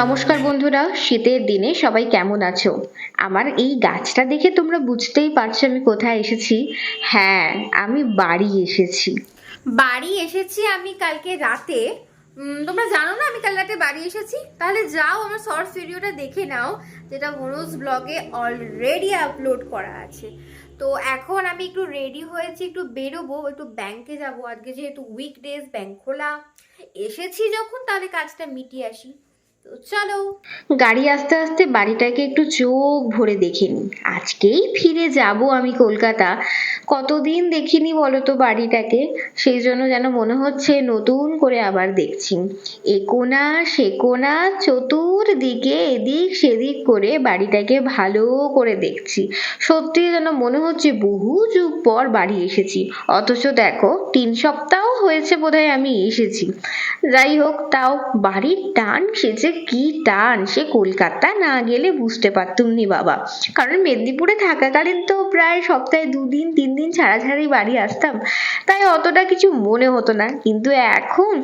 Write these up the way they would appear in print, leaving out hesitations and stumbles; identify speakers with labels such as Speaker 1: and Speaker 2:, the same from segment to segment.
Speaker 1: নমস্কার বন্ধুরা, শীতের দিনে সবাই কেমন আছো? আমার এই গাছটা দেখে তোমরা বুঝতেই পারছো আমি কোথায় এসেছি। হ্যাঁ, আমি বাড়ি এসেছি।
Speaker 2: বাড়ি এসেছি আমি কালকে রাতে। তোমরা জানো না আমি কাল রাতে বাড়ি এসেছি? তাহলে যাও আমার শর্টস ভিডিওটা দেখে নাও, যেটা মনোজ ব্লগে অলরেডি আপলোড করা আছে। তো এখন আমি একটু রেডি হয়েছি, একটু বেরোবো, একটু ব্যাংকে যাব। আজকে যেহেতু উইকডেজ, ব্যাংক খোলা। এসেছি যখন তাহলে কাজটা মিটিয়ে আসি। তো চলো।
Speaker 1: গাড়ি আস্তে আস্তে বাড়িটাকে একটু চোখ ভরে দেখে নি। আজকেই ফিরে যাব আমি কলকাতা। কতদিন দেখিনি বলো তো বাড়িটাকে। সেই জন্য যেন মনে হচ্ছে নতুন করে আবার দেখছি। এ কোণা সে কোণা, চতুর্দিকে এদিক সেদিক করে বাড়িটাকে ভালো করে দেখছি। সত্যি যেন মনে হচ্ছে বহু যুগ পর বাড়ি এসেছি। অথচ দেখো 3 সপ্তাহ হয়েছে বোধহয় আমি এসেছি। যাই হোক, তাও বাড়ির টান সে যে কি টান, সে কলকাতা না গেলে বুঝতে পারতুম নি বাবা। কারণ মেদিনীপুরে থাকাকালীন তো প্রায় সপ্তাহে 2 দিন 3 দিন ছাড়া ছাড়াই বাড়ি আসতাম, তাই অতটা কিছু মনে হতো না। কিন্তু এখন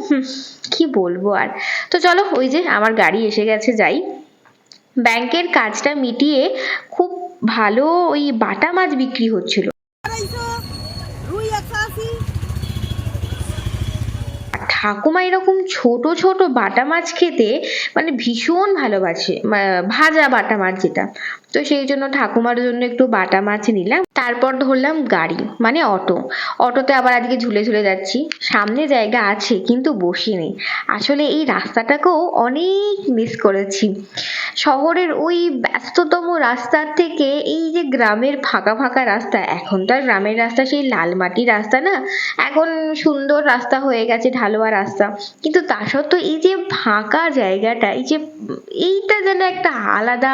Speaker 1: কি বলবো আর। তো চলো, ওই যে আমার গাড়ি এসে গেছে, যাই। ব্যাংকের কাজটা মিটিয়ে খুব ভালো ওই বাটা মাছ বিক্রি হচ্ছিল। ঠাকুমা এরকম ছোট ছোট বাটা মাছ খেতে মানে ভীষণ ভালোবাসে, ভাজা বাটা মাছ যেটা। তো সেই জন্য ঠাকুমার জন্য একটু বাটা মাছ নিলাম। তারপর ধরলাম গাড়ি, মানে অটো। অটোতে আবার আজকে ঝুলে ঝুলে যাচ্ছি। সামনে জায়গা আছে কিন্তু বসিনি। আসলে এই রাস্তাটাকেও অনেক মিস করেছি। শহরের ওই ব্যস্ততম রাস্তার থেকে এই যে গ্রামের ফাঁকা ফাঁকা রাস্তা, এখন তো আর গ্রামের রাস্তা সেই লাল মাটির রাস্তা না, এখন সুন্দর রাস্তা হয়ে গেছে, ঢালুয়া রাস্তা। কিন্তু তা সত্ত্বেও এই যে ফাঁকা জায়গাটা, এই যে এইটা যেন একটা আলাদা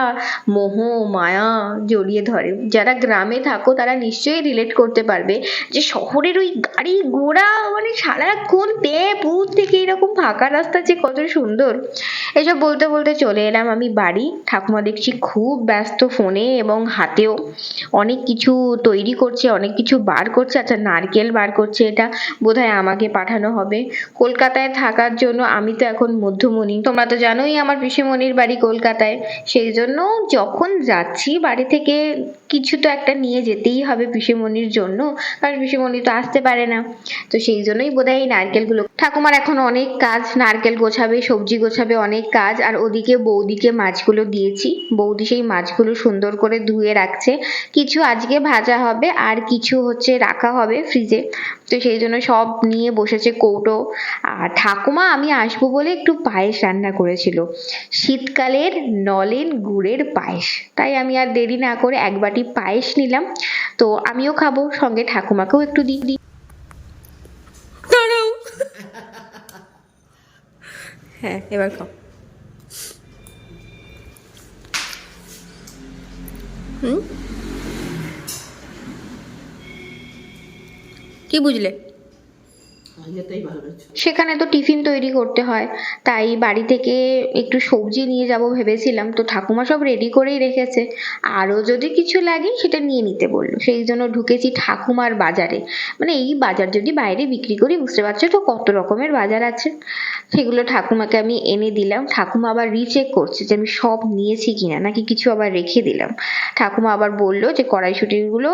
Speaker 1: মোহ মায়া জড়িয়ে ধরে। যারা গ্রামে থাকো তারা নিশ্চয়ই রিলেট করতে পারবে যে শহরের ওই গাড়ি ঘোড়া, মানে সারাক্ষণ তেপ উঠ থেকে এরকম ফাঁকা রাস্তা যে কত সুন্দর। এসব বলতে বলতে চলে এলাম আমি বাড়ি। ঠাকুমা দেখছি খুব ব্যস্ত ফোনে এবং হাতেও। অনেক কিছু তৈরি করছে, অনেক কিছু বার করছে। আচ্ছা, নারকেল বার করছে, এটা বোধহয় আমাকে পাঠানো হবে। কলকাতায় থাকার জন্য আমি তো এখন মধ্যমণি, তোমরা তো জানোই আমার পিসিমণির বাড়ি কলকাতায়। সেই জন্য যখন যাচ্ছি বাড়ি থেকে কিছু তো একটা নিয়ে যেতেই হবে পিসিমণির জন্য, কারণ পিসিমণি তো আসতে পারে না। তো সেই জন্যই বোধহয় এই নারকেলগুলো। ঠাকুমার এখন অনেক কাজ, নারকেল গোছাবে, সবজি গোছাবে, অনেক কাজ। আর ওদিকে বৌদিকে মাছগুলো দিয়েছি, বৌদি সেই মাছগুলো সুন্দর করে ধুয়ে রাখছে। কিছু আজকে ভাজা হবে আর কিছু হচ্ছে রাখা হবে ফ্রিজে। তো সেই জন্য সব নিয়ে বসেছে কৌটো। আর ঠাকুমা আমি আসবো বলে একটু পায়েস রান্না করেছিল, শীতকালের নলেন গুড়ের পায়েস। তাই আমি আর দেরি না করে 1 বাটি পায়েস নিলাম। তো আমিও খাবো, সঙ্গে ঠাকুমাকেও একটু দিই।
Speaker 2: হ্যাঁ, এবার খাও। কি বুঝলে?
Speaker 1: সেখানে তো টিফিন তৈরি করতে হয়, তাই বাড়ি থেকে একটু সবজি নিয়ে যাব ভেবেছিলাম। তো ঠাকুমা সব রেডি করেই রেখেছে, আরো যদি কিছু লাগে সেটা নিয়ে নিতে বললো। সেই জন্য ঢুকেছি ঠাকুমার বাজারে। মানে এই বাজার যদি বাইরে বিক্রি করি, বুঝতে পারছো তো কত রকমের বাজার আছে। সেগুলো ঠাকুমাকে আমি এনে দিলাম। ঠাকুমা আবার রিচেক করছে যে আমি সব নিয়েছি কিনা, নাকি কিছু আবার রেখে দিলাম। ঠাকুমা আবার বললো যে কড়াইশুঁটিগুলো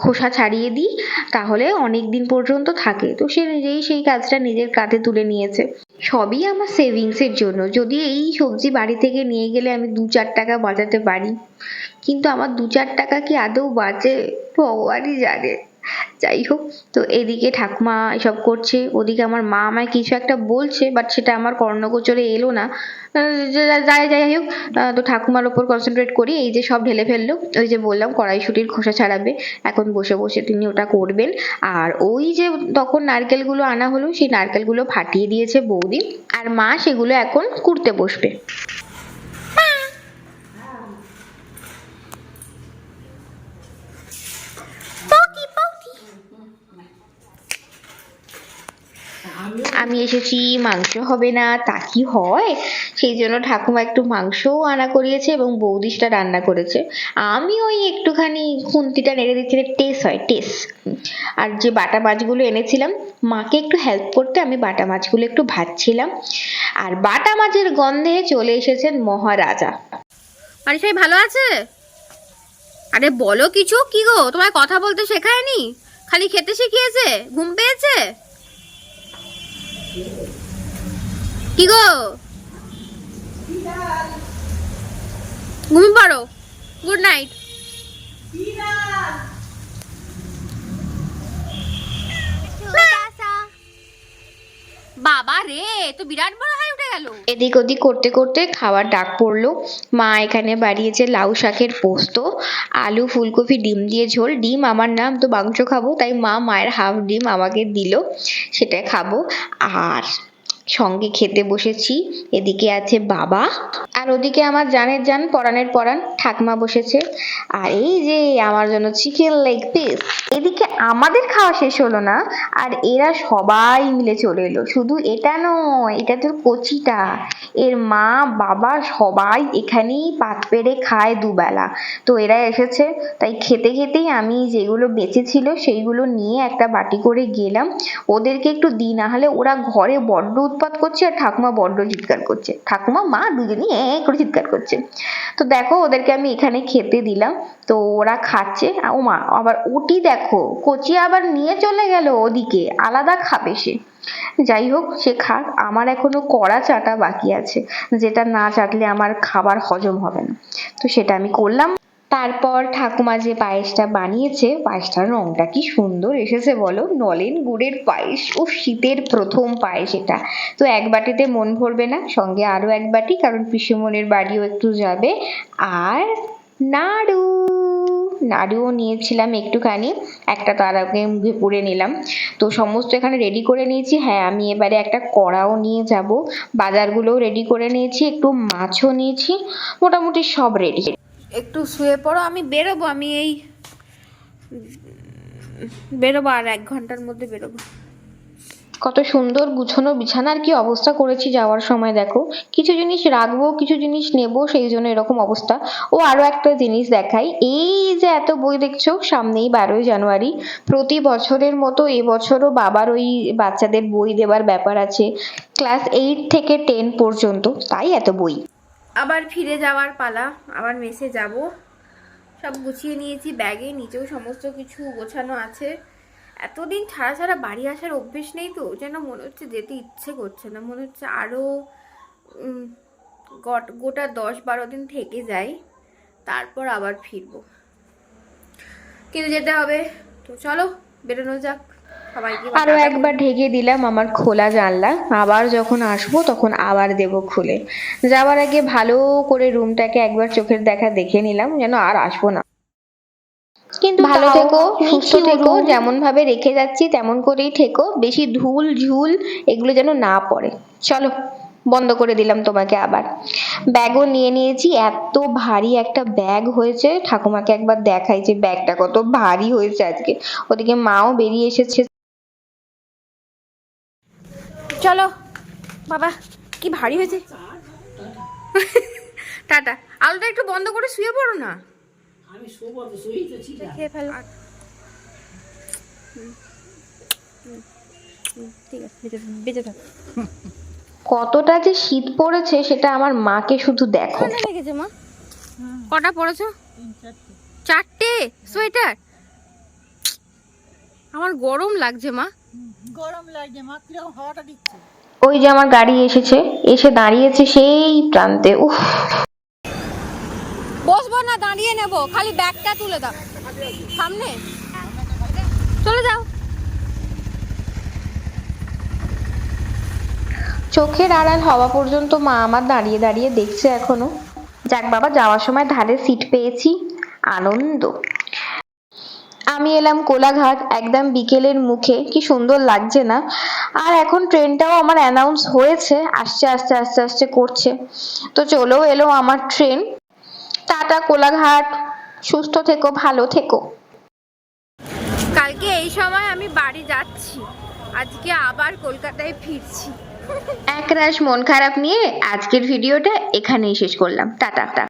Speaker 1: খোসা ছাড়িয়ে দিই, তাহলে অনেক দিন পর্যন্ত থাকে। তো সে নিজেই সেই কাজটা নিজের কাঁধে তুলে নিয়েছে। সবই আমার সেভিংস এর জন্য। যদি এই সবজি বাড়ি থেকে নিয়ে গেলে আমি 2-4 টাকা বাঁচাতে পারি, কিন্তু আমার 2-4 টাকা কি আদৌ বাঁচে ভগবানই জানে। যাই হোক, তো এদিকে ঠাকুমা এসব করছে, ওদিকে আমার মা আমায় কিছু একটা বলছে, বাট সেটা আমার কর্ণগোচরে এলো না। যাই যাই হোক, তো ঠাকুমার ওপর কনসেন্ট্রেট করি। এই যে সব ঢেলে ফেললো, ওই যে বললাম কড়াইশুঁটির খোসা ছাড়াবে, এখন বসে বসে তিনি ওটা করবেন। আর ওই যে তখন নারকেলগুলো আনা হলো, সেই নারকেলগুলো ফাটিয়ে দিয়েছে বৌদি, আর মা সেগুলো এখন কুড়তে বসবে। আমি এসেছি, মাংস হবে না তা কি হয়, সেই জন্য ঠাকুমা একটু মাংসও আনা করিয়েছে এবং বৌদি সেটা রান্না করেছে। আমি ওই একটুখানি খুন্তিটা নেড়ে দিচ্ছি, টেস্ট হয় টেস্ট। আর যে বাটা মাছগুলো এনেছিলাম মাকে একটু হেল্প করতে, আমি বাটা মাছগুলো একটু ভাজছিলাম। আর বাটা মাছের গন্ধে চলে এসেছেন মহারাজা।
Speaker 2: আরে সবাই ভালো আছে? আরে বলো কিছু, কি গো তোমার কথা বলতে শেখায়নি, খালি খেতে শিখিয়েছে? ঘুম পেয়েছে কি গো? ঘুমিয়ে পড়ো, গুড নাইট। বাবা রে, তো বিরাট বড় হাই উঠে গেল।
Speaker 1: এদিক ওদিক করতে করতে খাওয়ার ডাক পড়লো। মা এখানে বাড়িয়েছে লাউ শাকের পোস্ত, আলু ফুলকপি ডিম দিয়ে ঝোল। ডিম আমার নাম তো মাংস খাবো, তাই মা মায়ের হাফ ডিম আমাকে দিল, সেটা খাবো। আর সঙ্গে খেতে বসেছি। এদিকে আছে বাবা, আর ওদিকে আমার জানের জান পরাণের পরাণ ঠাকমা বসেছে। আর এই যে আমার জন্য চিকেন লেগ পিস। এদিকে আমাদের খাওয়া শেষ হলো না, আর এরা সবাই মিলে চলে এলো। শুধু এটা নয়, এটা তোর কচিটা, এর মা বাবা সবাই এখানেই পাত পেরে খায় দুবেলা। তো এরা এসেছে, তাই খেতে খেতেই আমি যেগুলো বেঁচে ছিল সেইগুলো নিয়ে একটা বাটি করে গেলাম। ওদেরকে একটু দিই, না হলে ওরা ঘরে বড্ড উৎপাত করছে আর ঠাকুমা বড্ড চিৎকার করছে, ঠাকুমা মা দুজনই করে চিৎকার করছে। তো দেখো ওদেরকে আমি এখানে খেতে দিলাম, তো ওরা খাচ্ছে। ও মা, আবার ওটি দেখো কচি আবার নিয়ে চলে গেল ওদিকে, আলাদা খাবে সে। যাই হোক, সে খাক, আমার এখনো কড়া চাটা বাকি আছে, যেটা না চাটলে আমার খাবার হজম হবে না। তো সেটা আমি করলাম। তারপর ঠাকুমা যে পায়েসটা বানিয়েছে, পায়েসটার রংটা কি সুন্দর এসেছে বলো, নলেন গুড়ের পায়েস। ও শীতের প্রথম পায়েস এটা। তো এক বাটিতে মন ভরবে না, সঙ্গে আরো এক বাটি, কারণ পিসিমণির বাড়িও একটু যাবে। আর নাড়ু, নাড়ুও নিয়েছিলাম একটুখানি, একটা তার আগে মুখে পুড়ে নিলাম। তো সমস্ত এখানে রেডি করে নিয়েছি। হ্যাঁ, আমি এবারে একটা কড়াও নিয়ে যাব, বাজারগুলোও রেডি করে নিয়েছি, একটু মাছও নিয়েছি, মোটামুটি সব রেডি।
Speaker 2: একটু শুয়ে পড়ো, আমি বেরোবো, আমি এই বেরোবো, আর 1 ঘন্টার মধ্যে বেরোবো।
Speaker 1: কত সুন্দর গুছানো বিছানার কি অবস্থা করেছি যাওয়ার সময়, দেখো কিছু জিনিস রাখবো কিছু জিনিস নেবো, সেই জন্য এরকম অবস্থা। ও আরো একটা জিনিস দেখাই, এই যে এত বই দেখছো, সামনেই 12ই জানুয়ারি, প্রতি বছরের মতো এবছরও বাবার ওই বাচ্চাদের বই দেবার ব্যাপার আছে, ক্লাস 8 থেকে 10 পর্যন্ত, তাই এত বই।
Speaker 2: আবার ফিরে যাওয়ার পালা, আবার মেসে যাব। সব গুছিয়ে নিয়েছি ব্যাগে, নিচেও সমস্ত কিছু গোছানো আছে। এতদিন ছাড়া ছাড়া বাড়ি আসার অভ্যেস নেই, তো যেন মনে হচ্ছে যেতে ইচ্ছে করছে না, মনে হচ্ছে আরও গোটা 10-12 দিন থেকে যাই, তারপর আবার ফিরবো, কিন্তু যেতে হবে। তো চলো বেরোনো যাক, সবাইকে
Speaker 1: আরো একবার ঢেকে দিলাম আমার খোলা জানলা, আবার যখন আসবো তখন আবার দেবো খুলে। যাওয়ার আগে ভালো করে রুমটাকে একবার চোখের দেখা দেখে নিলাম, যেন আর আসবো না। কিন্তু ভালো থেকো, সুস্থ থেকো, যেমন ভাবে রেখে যাচ্ছি তেমন করেই থেকো, বেশি ধুল ঝুল এগুলো যেন না পড়ে। চলো, বন্ধ করে দিলাম তোমাকে আবার। ব্যাগও নিয়ে নিয়েছি, এত ভারী একটা ব্যাগ হয়েছে, ঠাকুমাকে একবার দেখাই যে ব্যাগটা কত ভারী হয়েছে আজকে। ওদিকে মাও বেরিয়ে এসেছে।
Speaker 2: চলো বাবা, কি ভারী হয়েছে। টাটা। আলোটা একটু বন্ধ করে শুয়ে পড়ো না।
Speaker 3: আমি শোবো তো, শুয়েই তো ছিলাম।
Speaker 2: খেয়ে ফেলো। ঠিক আছে, বেঁচে থাক।
Speaker 1: কতটা যে শীত পড়েছে সেটা আমার মাকে শুধু দেখো।
Speaker 2: ঠান্ডা লেগেছে মা? কটা পড়েছো? 4টে সোয়েটার? আমার গরম লাগছে মা।
Speaker 3: গরম লাগছে মা, কিরকম হাওয়াটা দিচ্ছে।
Speaker 1: ওই যে আমার গাড়ি এসেছে, এসে দাঁড়িয়েছে সেই প্রান্তে। উফ,
Speaker 2: বসবো না, দাঁড়িয়ে নেবো, খালি ব্যাগটা তুলে দাও সামনে, চলে যাও।
Speaker 1: চোখের আড়াল হওয়া পর্যন্ত মা আমার দাঁড়িয়ে দাঁড়িয়ে দেখছে এখনো। যাক বাবা, যাওয়ার সময় ধারে সিট পেয়েছি, আনন্দ। আমি এলাম কোলাঘাট, একদম বিকেলের মুখে, কি সুন্দর লাগছে না? আর এখন ট্রেনটাও আমার অ্যানাউন্স হয়েছে, আসছে আস্তে আস্তে আস্তে করছে। তো চলেও এলো আমার ট্রেন। টাটা কোলাঘাট, সুস্থ থেকো, ভালো থেকো।
Speaker 2: কালকে এই সময় আমি বাড়ি যাচ্ছি, আজকে আবার কলকাতায় ফিরছি।
Speaker 1: একরাশ মন খারাপ নিয়ে আজকের ভিডিওটা এখানেই শেষ করলাম। টাটা।